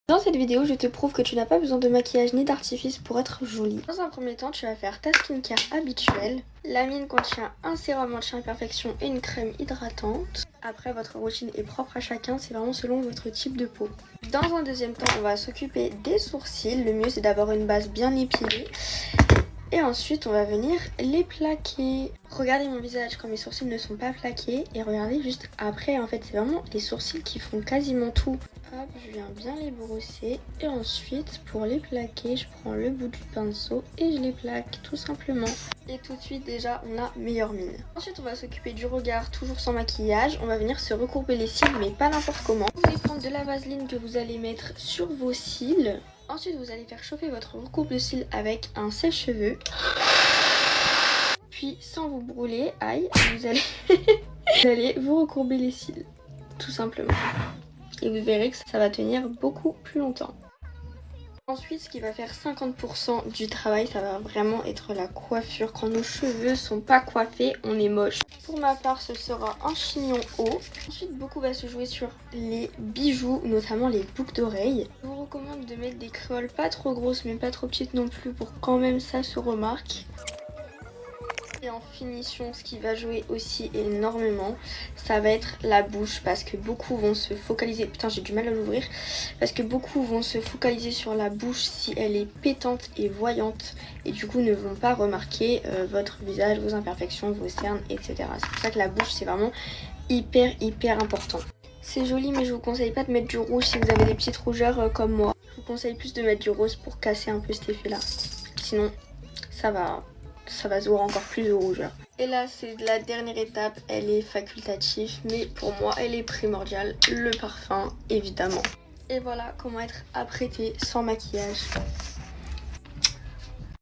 Dans cette vidéo, je te prouve que tu n'as pas besoin de maquillage ni d'artifice pour être jolie. Dans un premier temps, tu vas faire ta skincare habituelle. La mine contient un sérum anti-imperfection et une crème hydratante. Après, votre routine est propre à chacun, c'est vraiment selon votre type de peau. Dans un deuxième temps, on va s'occuper des sourcils. Le mieux, c'est d'avoir une base bien épilée. Et ensuite, on va venir les plaquer. Regardez mon visage quand mes sourcils ne sont pas plaqués. Et regardez juste après, en fait, c'est vraiment les sourcils qui font quasiment tout. Hop, je viens bien les brosser. Et ensuite, pour les plaquer, je prends le bout du pinceau et je les plaque tout simplement. Et tout de suite, déjà, on a meilleure mine. Ensuite, on va s'occuper du regard, toujours sans maquillage. On va venir se recourber les cils, mais pas n'importe comment. Vous allez prendre de la vaseline que vous allez mettre sur vos cils. Ensuite, vous allez faire chauffer votre recourbe de cils avec un sèche-cheveux. Puis, sans vous brûler, aïe, vous allez vous recourber les cils, tout simplement. Et vous verrez que ça va tenir beaucoup plus longtemps. Ensuite, ce qui va faire 50% du travail, ça va vraiment être la coiffure. Quand nos cheveux sont pas coiffés, on est moche. Pour ma part, ce sera un chignon haut. Ensuite, beaucoup va se jouer sur les bijoux, notamment les boucles d'oreilles. Je vous recommande de mettre des créoles pas trop grosses, mais pas trop petites non plus, pour quand même ça se remarque. Et en finition, ce qui va jouer aussi énormément, ça va être la bouche, parce que beaucoup vont se focaliser, putain j'ai du mal à l'ouvrir, parce que beaucoup vont se focaliser sur la bouche si elle est pétante et voyante, et du coup ne vont pas remarquer votre visage, vos imperfections, vos cernes, etc. C'est pour ça que la bouche c'est vraiment hyper important. C'est joli, mais je vous conseille pas de mettre du rouge si vous avez des petites rougeurs comme moi. Je vous conseille plus de mettre du rose pour casser un peu cet effet là, sinon ça va se voir encore plus de rougeur. Et là, c'est la dernière étape, elle est facultative, mais pour moi, elle est primordiale, le parfum, évidemment. Et voilà comment être apprêtée sans maquillage.